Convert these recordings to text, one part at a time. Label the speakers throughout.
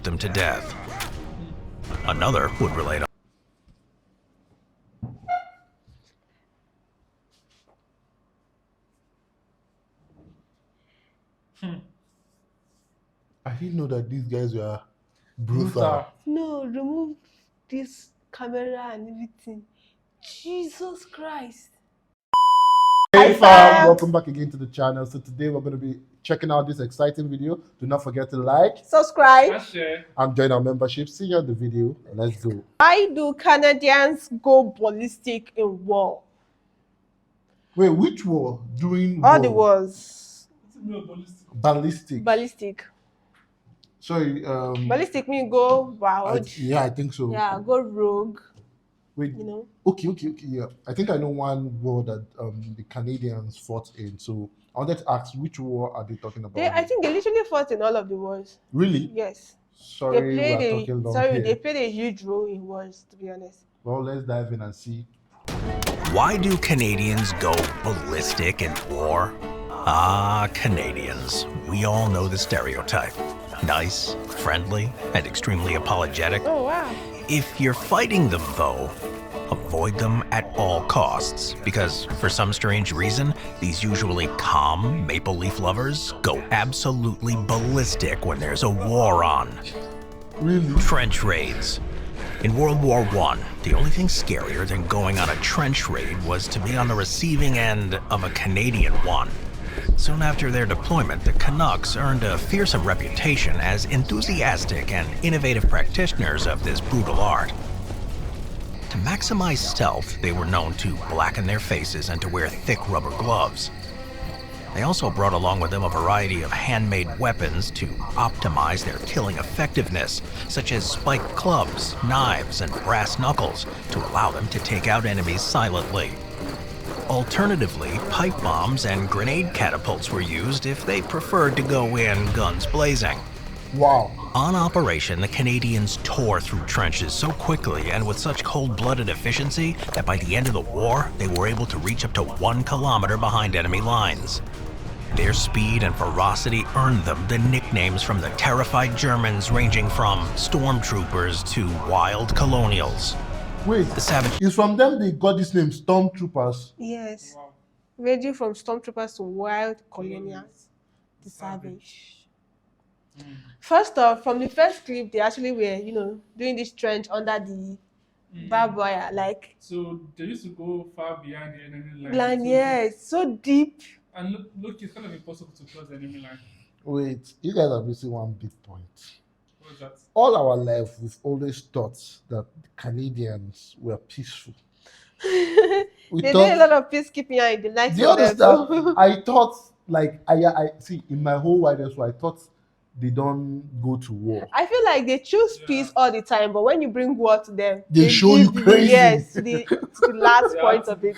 Speaker 1: them to death. Another would relate
Speaker 2: I didn't know that these guys were brutal.
Speaker 3: No, remove this camera and everything. Jesus Christ.
Speaker 2: Hey fam, welcome back again to the channel. So today we're going to be checking out this exciting video. Do not forget to like,
Speaker 3: Subscribe.
Speaker 2: and join our membership. See you on the video. Let's go.
Speaker 3: Why do Canadians go ballistic in war?
Speaker 2: Wait, which war? During
Speaker 3: All
Speaker 2: war?
Speaker 3: the wars.
Speaker 2: Ballistic.
Speaker 3: Ballistic.
Speaker 2: Sorry.
Speaker 3: Ballistic means go wild.
Speaker 2: Yeah, I think so.
Speaker 3: Yeah, go rogue.
Speaker 2: Wait.
Speaker 3: You know.
Speaker 2: Okay. Yeah, I think I know one war that the Canadians fought in. So I wanted to ask, which war are they talking about?
Speaker 3: I think they literally fought in all of the wars.
Speaker 2: Really?
Speaker 3: Yes.
Speaker 2: Sorry,
Speaker 3: they played a huge role in wars, to be honest.
Speaker 2: Well, let's dive in and see.
Speaker 1: Why do Canadians go ballistic in war? Ah, Canadians. We all know the stereotype. Nice, friendly, and extremely apologetic.
Speaker 3: Oh, wow.
Speaker 1: If you're fighting them, though, avoid them at all costs, because for some strange reason, these usually calm maple leaf lovers go absolutely ballistic when there's a war on.
Speaker 2: Really?
Speaker 1: Trench raids. In World War I, the only thing scarier than going on a trench raid was to be on the receiving end of a Canadian one. Soon after their deployment, the Canucks earned a fearsome reputation as enthusiastic and innovative practitioners of this brutal art. To maximize stealth, they were known to blacken their faces and to wear thick rubber gloves. They also brought along with them a variety of handmade weapons to optimize their killing effectiveness, such as spiked clubs, knives, and brass knuckles, to allow them to take out enemies silently. Alternatively, pipe bombs and grenade catapults were used if they preferred to go in guns blazing.
Speaker 2: Wow.
Speaker 1: On operation, the Canadians tore through trenches so quickly and with such cold-blooded efficiency that by the end of the war, they were able to reach up to 1 kilometer behind enemy lines. Their speed and ferocity earned them the nicknames from the terrified Germans, ranging from stormtroopers to wild colonials.
Speaker 2: Wait,
Speaker 1: The savage
Speaker 2: it's from them they got this name, Stormtroopers.
Speaker 3: Yes. Ranging from stormtroopers to wild colonials. The savage. First off, from the first clip, they actually were, doing this trench under the barbed wire. Like,
Speaker 4: So they used to go far behind the enemy line.
Speaker 3: blind, yes, so deep.
Speaker 4: And look, it's kind of impossible to cross the enemy line.
Speaker 2: Wait, you guys are missing one big point.
Speaker 4: What was that?
Speaker 2: All our life, we've always thought that the Canadians were peaceful. We
Speaker 3: They
Speaker 2: thought,
Speaker 3: did a lot of peacekeeping and the likes
Speaker 2: do you
Speaker 3: of them.
Speaker 2: understand? I thought, like, I see, in my whole widest world, I thought they don't go to war.
Speaker 3: I feel like they choose peace all the time, but when you bring war to them,
Speaker 2: They show you
Speaker 3: give
Speaker 2: crazy.
Speaker 3: Yes, to the last point of it.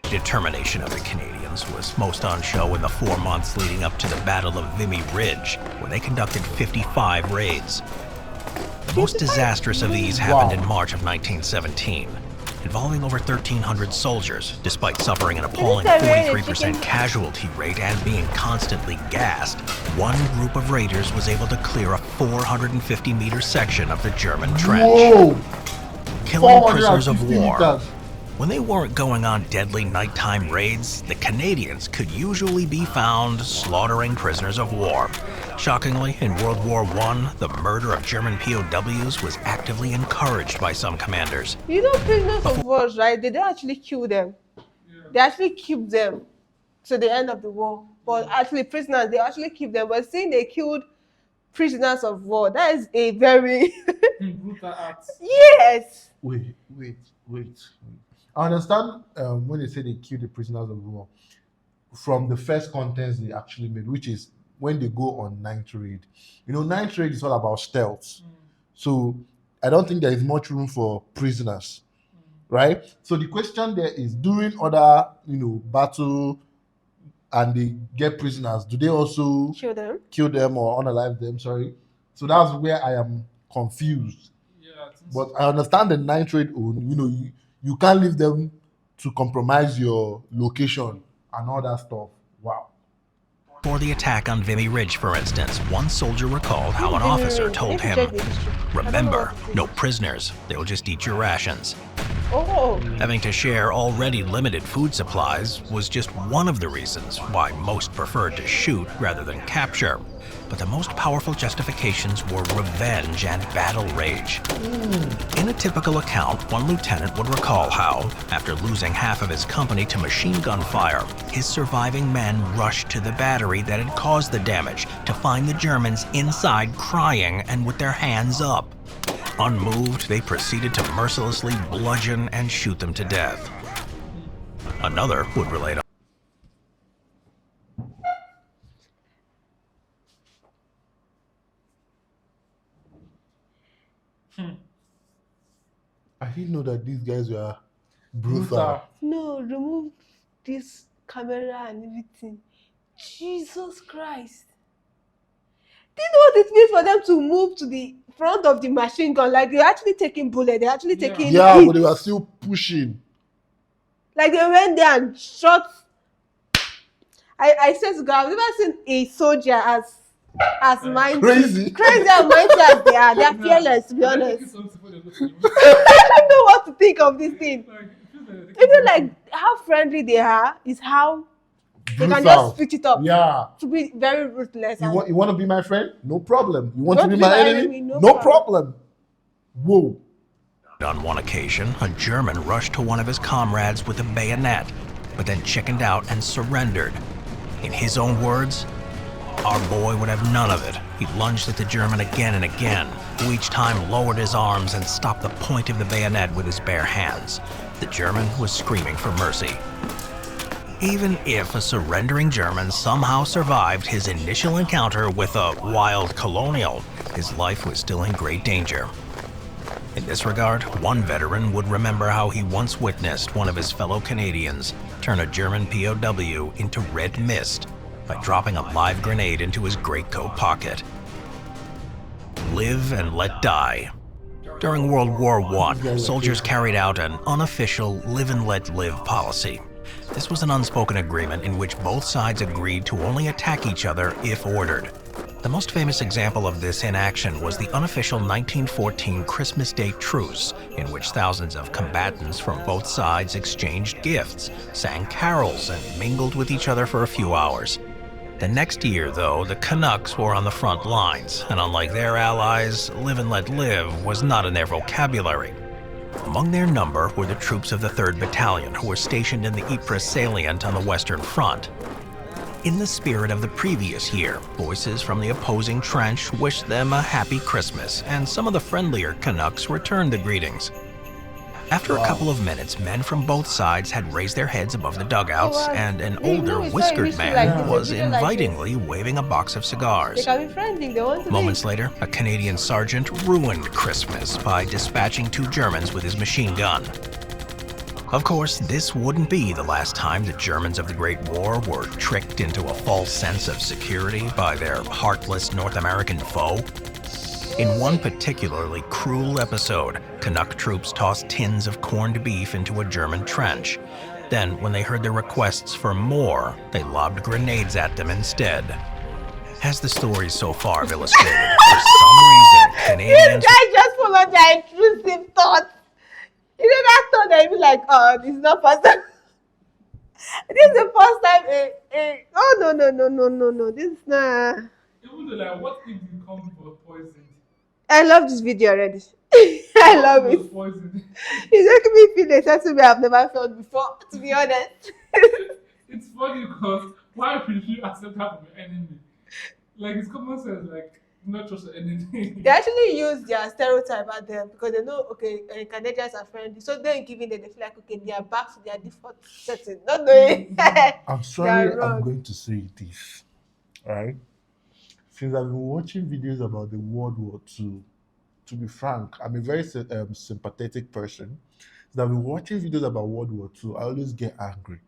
Speaker 1: determination of the Canadians was most on show in the 4 months leading up to the Battle of Vimy Ridge, where they conducted 55 raids. The most disastrous of these happened in March of 1917, involving over 1,300 soldiers. Despite suffering an appalling 43% casualty rate and being constantly gassed, one group of raiders was able to clear a 450-meter section of the German trench,
Speaker 2: Whoa!
Speaker 1: killing prisoners of
Speaker 2: 450
Speaker 1: war.
Speaker 2: meters.
Speaker 1: When they weren't going on deadly nighttime raids, the Canadians could usually be found slaughtering prisoners of war. Shockingly, in World War I, the murder of German POWs was actively encouraged by some commanders.
Speaker 3: You know, prisoners of war, right? They don't actually kill them. They actually keep them to the end of the war. But actually, prisoners, they actually keep them. But seeing they killed prisoners of war, that is a very...
Speaker 4: brutal act.
Speaker 3: Yes!
Speaker 2: Wait. I understand when they say they kill the prisoners of war from the first contents they actually made, which is when they go on night raid. You know, night raid is all about stealth. So I don't think there is much room for prisoners, right? So the question there is, during other, battle and they get prisoners, do they also kill them or unalive them? Sorry. So that's where I am confused.
Speaker 4: Yeah, I think
Speaker 2: But
Speaker 4: so.
Speaker 2: I understand the night raid own, you can't leave them to compromise your location and all that stuff. Wow.
Speaker 1: For the attack on Vimy Ridge, for instance, one soldier recalled how an
Speaker 3: Vimy
Speaker 1: officer
Speaker 3: Ridge.
Speaker 1: told
Speaker 3: If you
Speaker 1: him,
Speaker 3: check the history, I don't know
Speaker 1: "Remember,
Speaker 3: what it
Speaker 1: no
Speaker 3: is.
Speaker 1: prisoners, they'll just eat your rations."
Speaker 3: Oh,
Speaker 1: Having to share already limited food supplies was just one of the reasons why most preferred to shoot rather than capture. But the most powerful justifications were revenge and battle rage. In a typical account, one lieutenant would recall how, after losing half of his company to machine gun fire, his surviving men rushed to the battery that had caused the damage to find the Germans inside crying and with their hands up. Unmoved, they proceeded to mercilessly bludgeon and shoot them to death. Another would relate
Speaker 2: I didn't know that these guys were brutal.
Speaker 3: no, remove this camera and everything. Jesus Christ. Do you know what it means for them to move to the front of the machine gun? Like they're actually taking bullet, they're actually
Speaker 4: Yeah.
Speaker 3: taking
Speaker 2: Yeah,
Speaker 3: hits.
Speaker 2: but they were still pushing.
Speaker 3: Like they went there and shot. I said to God, I've never seen a soldier as mighty,
Speaker 2: Crazy.
Speaker 3: and mighty as they are. They are fearless, to be
Speaker 4: They're
Speaker 3: honest.
Speaker 4: taking something before they go to the
Speaker 3: I don't know what to think of this thing.
Speaker 4: Like, it feels like they're taking
Speaker 3: Even like
Speaker 4: something.
Speaker 3: how friendly they are is how they can
Speaker 2: Brutal.
Speaker 3: just switch it up
Speaker 2: Yeah.
Speaker 3: to be very ruthless.
Speaker 2: You
Speaker 3: and-
Speaker 2: want to be my friend? No problem. You want to
Speaker 3: Want
Speaker 2: be my enemy?
Speaker 3: No
Speaker 2: No problem. Whoa.
Speaker 1: on one occasion, a German rushed to one of his comrades with a bayonet, but then chickened out and surrendered. In his own words, "Our boy would have none of it. He lunged at the German again and again, who each time lowered his arms and stopped the point of the bayonet with his bare hands. The German was screaming for mercy." Even if a surrendering German somehow survived his initial encounter with a wild colonial, his life was still in great danger. In this regard, one veteran would remember how he once witnessed one of his fellow Canadians turn a German POW into red mist by dropping a live grenade into his greatcoat pocket. Live and let die. During World War I, soldiers carried out an unofficial live and let live policy. This was an unspoken agreement in which both sides agreed to only attack each other if ordered. The most famous example of this in action was the unofficial 1914 Christmas Day truce, in which thousands of combatants from both sides exchanged gifts, sang carols, and mingled with each other for a few hours. The next year, though, the Canucks were on the front lines, and unlike their allies, live and let live was not in their vocabulary. Among their number were the troops of the 3rd Battalion, who were stationed in the Ypres salient on the Western Front. In the spirit of the previous year, voices from the opposing trench wished them a happy Christmas, and some of the friendlier Canucks returned the greetings. After a couple of minutes, men from both sides had raised their heads above the dugouts, and an older, whiskered man was invitingly waving a box of
Speaker 3: They
Speaker 1: cigars.
Speaker 3: can be friendly if they want to
Speaker 1: Moments later, a Canadian sergeant ruined Christmas by dispatching 2 Germans with his machine gun. Of course, this wouldn't be the last time the Germans of the Great War were tricked into a false sense of security by their heartless North American foe. In one particularly cruel episode, Canuck troops tossed tins of corned beef into a German trench. Then, when they heard their requests for more, they lobbed grenades at them instead. As the stories so far have illustrated, for some reason,
Speaker 3: This
Speaker 1: Canadians
Speaker 3: guy just followed their intrusive thoughts. You know that thought that you be like, oh, this is not first time. This is the first time. Oh no. This is not.
Speaker 4: Even though, like, what if you come for poison?
Speaker 3: I love this video already. I love
Speaker 4: What if
Speaker 3: it.
Speaker 4: was poison?
Speaker 3: It's making me feel a certain way I've never felt before, to be honest.
Speaker 4: It's funny because why would you accept that from your enemy? Like, it's common sense, like, not trust your enemy.
Speaker 3: They actually use their stereotype at them because they know, okay, Canadians are friendly. So then giving them, they feel like, okay, they are back to their default setting. Not knowing.
Speaker 2: I'm sorry,
Speaker 3: They're wrong.
Speaker 2: I'm going to say this. Alright? Since I've been watching videos about the World War II, to be frank, I'm a very sympathetic person. Since I've been watching videos about World War II, I always get angry.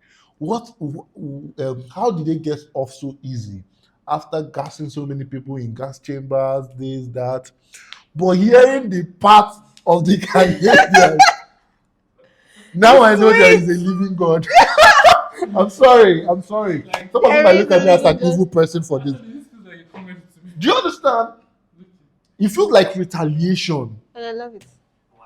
Speaker 2: How did they get off so easy after gassing so many people in gas chambers, this, that? But hearing the part of the Canadians, now I know there is a living God. I'm sorry. I'm sorry.
Speaker 4: Like,
Speaker 2: Some of you might look at me as an
Speaker 3: Very
Speaker 2: evil person for this.
Speaker 4: actually, this feels like a comedy to me.
Speaker 2: Do you understand? It feels like retaliation.
Speaker 3: And I love it.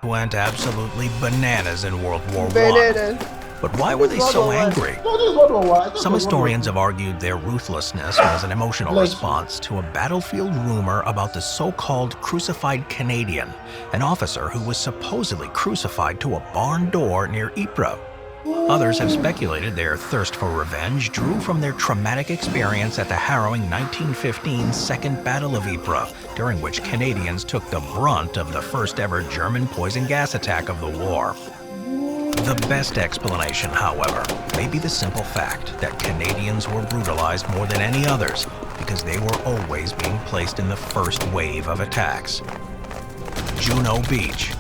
Speaker 1: Went absolutely bananas in World War I.
Speaker 3: Bananas.
Speaker 1: But why were they
Speaker 3: World
Speaker 1: so
Speaker 3: War I.
Speaker 1: angry?
Speaker 2: No, this is what I want.
Speaker 1: Some historians have argued their ruthlessness was an emotional response to a battlefield rumor about the so-called crucified Canadian, an officer who was supposedly crucified to a barn door near Ypres. Others have speculated their thirst for revenge drew from their traumatic experience at the harrowing 1915 Second Battle of Ypres, during which Canadians took the brunt of the first ever German poison gas attack of the war. The best explanation, however, may be the simple fact that Canadians were brutalized more than any others because they were always being placed in the first wave of attacks. Juno Beach.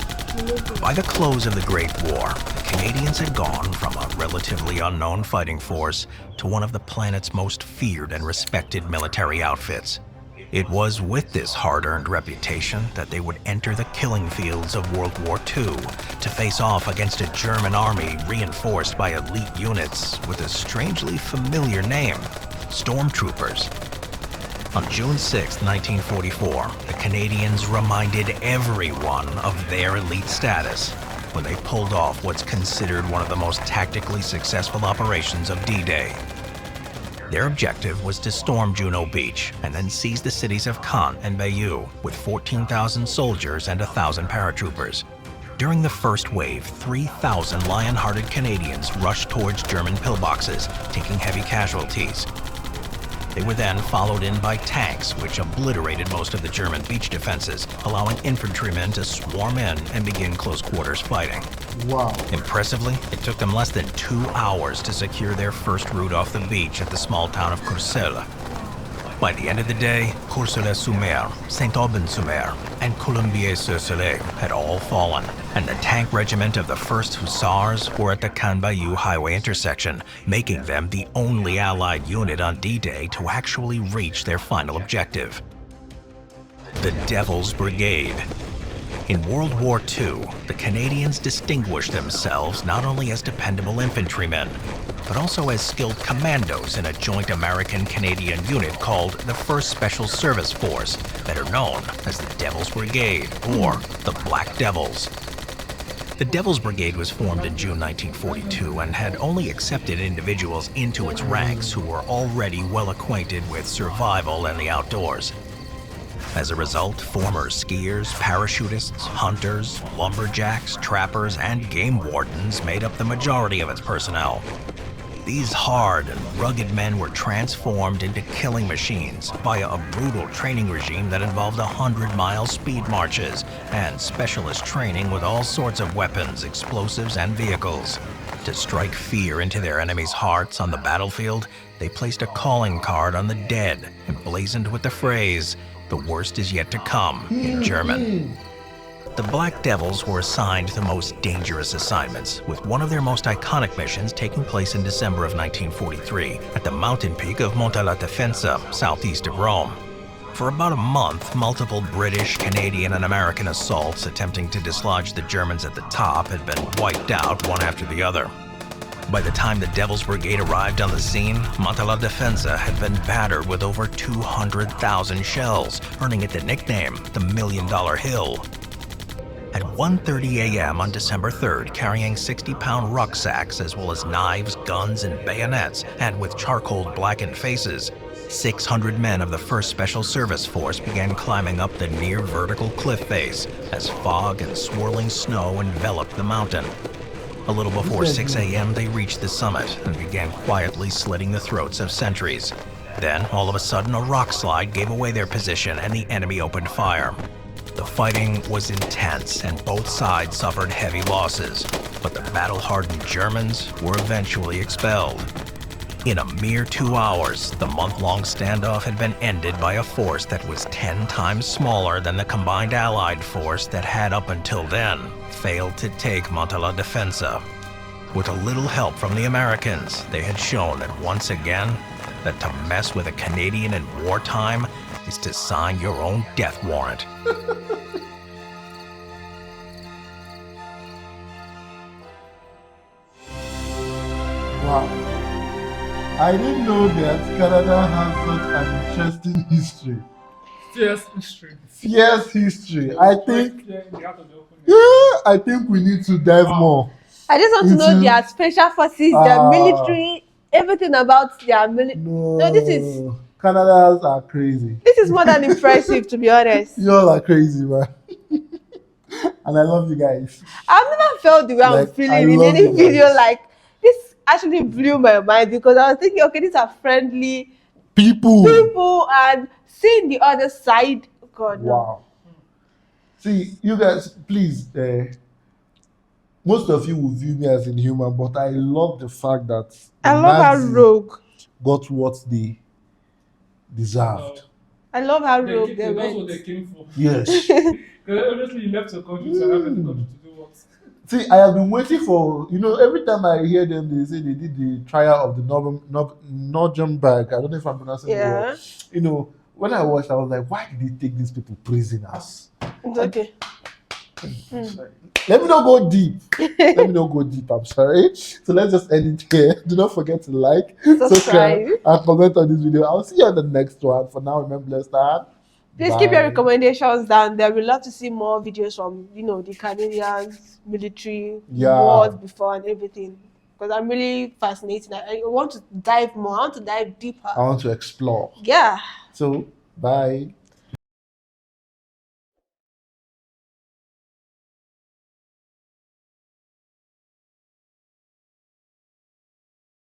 Speaker 1: By the close of the Great War, the Canadians had gone from a relatively unknown fighting force to one of the planet's most feared and respected military outfits. It was with this hard-earned reputation that they would enter the killing fields of World War II to face off against a German army reinforced by elite units with a strangely familiar name, Stormtroopers. On June 6, 1944, the Canadians reminded everyone of their elite status when they pulled off what's considered one of the most tactically successful operations of D-Day. Their objective was to storm Juno Beach and then seize the cities of Caen and Bayeux with 14,000 soldiers and 1,000 paratroopers. During the first wave, 3,000 lion-hearted Canadians rushed towards German pillboxes, taking heavy casualties. They were then followed in by tanks, which obliterated most of the German beach defenses, allowing infantrymen to swarm in and begin close-quarters fighting.
Speaker 2: Wow.
Speaker 1: Impressively, it took them less than 2 hours to secure their first route off the beach at the small town of Courcelles. By the end of the day, Courcelles-sur-Mer, Saint-Aubin-sur-Mer, and Colombiers-sur-Soleil had all fallen, and the tank regiment of the 1st Hussars were at the Caen-Bayeux highway intersection, making them the only Allied unit on D-Day to actually reach their final objective. The Devil's Brigade. In World War II, the Canadians distinguished themselves not only as dependable infantrymen, but also as skilled commandos in a joint American-Canadian unit called the 1st Special Service Force, better known as the Devil's Brigade, or the Black Devils. The Devil's Brigade was formed in June 1942 and had only accepted individuals into its ranks who were already well acquainted with survival and the outdoors. As a result, former skiers, parachutists, hunters, lumberjacks, trappers, and game wardens made up the majority of its personnel. These hard and rugged men were transformed into killing machines via a brutal training regime that involved 100-mile speed marches and specialist training with all sorts of weapons, explosives, and vehicles. To strike fear into their enemies' hearts on the battlefield, they placed a calling card on the dead, emblazoned with the phrase, "The worst is yet to come," in German. The Black Devils were assigned the most dangerous assignments, with one of their most iconic missions taking place in December of 1943 at the mountain peak of Monte la Defensa, southeast of Rome. For about a month, multiple British, Canadian, and American assaults attempting to dislodge the Germans at the top had been wiped out one after the other. By the time the Devil's Brigade arrived on the scene, Monte la Defensa had been battered with over 200,000 shells, earning it the nickname the $1 Million Hill. At 1:30 a.m. on December 3rd, carrying 60-pound rucksacks as well as knives, guns, and bayonets, and with charcoal-blackened faces, 600 men of the 1st Special Service Force began climbing up the near-vertical cliff face as fog and swirling snow enveloped the mountain. A little before 6 a.m., they reached the summit and began quietly slitting the throats of sentries. Then, all of a sudden, a rock slide gave away their position and the enemy opened fire. The fighting was intense and both sides suffered heavy losses, but the battle-hardened Germans were eventually expelled. In a mere 2 hours, the month-long standoff had been ended by a force that was 10 times smaller than the combined Allied force that had up until then failed to take Monte la Defensa. With a little help from the Americans, they had shown that once again, that to mess with a Canadian in wartime is to sign your own death warrant.
Speaker 2: Wow. I didn't know that Canada has such an interesting history.
Speaker 4: Fierce history.
Speaker 2: Fierce history. I think,
Speaker 4: Yeah, in the heart of the open
Speaker 2: yeah,
Speaker 4: air.
Speaker 2: I think we need to dive
Speaker 4: Wow.
Speaker 2: more.
Speaker 3: I just want to know
Speaker 2: Into-
Speaker 3: their special forces, their military, everything about their military. No, this is
Speaker 2: Canadians are crazy.
Speaker 3: more than impressive, to be honest.
Speaker 2: You all are crazy, man. And I love you guys.
Speaker 3: I've never felt the way I'm
Speaker 2: Like, I
Speaker 3: feeling in
Speaker 2: love
Speaker 3: any
Speaker 2: you
Speaker 3: video.
Speaker 2: guys.
Speaker 3: Like this actually blew my mind because I was thinking, okay, these are friendly
Speaker 2: People.
Speaker 3: people, and seeing the other side. God, no.
Speaker 2: Wow. See, you guys, please. Most of you will view me as inhuman, but I love the fact that the
Speaker 3: I love how
Speaker 2: Nazis
Speaker 3: rogue.
Speaker 2: got what they deserved.
Speaker 3: I love how
Speaker 4: They,
Speaker 3: rogue
Speaker 4: they,
Speaker 3: they
Speaker 4: that's what they
Speaker 3: went.
Speaker 4: came for.
Speaker 2: Yes.
Speaker 4: Because obviously you left your country to another country to do what?
Speaker 2: See, I have been waiting for, every time I hear them, they say they did the trial of the Nuremberg. I don't know if I'm pronouncing it well.
Speaker 3: Yeah,
Speaker 2: When I watched, I was like, why did they take these people prisoners?
Speaker 3: it's okay.
Speaker 2: Let me not go deep. I'm sorry. So let's just end it here. Do not forget to like,
Speaker 3: Subscribe.
Speaker 2: and comment on this video. I'll see you on the next one. For now, remember, blessed and
Speaker 3: Please keep your
Speaker 2: bye.
Speaker 3: recommendations down there. We'd love to see more videos from the Canadians, military,
Speaker 2: Yeah.
Speaker 3: wars before and everything. Because I'm really fascinated. I want to dive more. I want to dive deeper.
Speaker 2: I want to explore.
Speaker 3: Yeah.
Speaker 2: So, bye.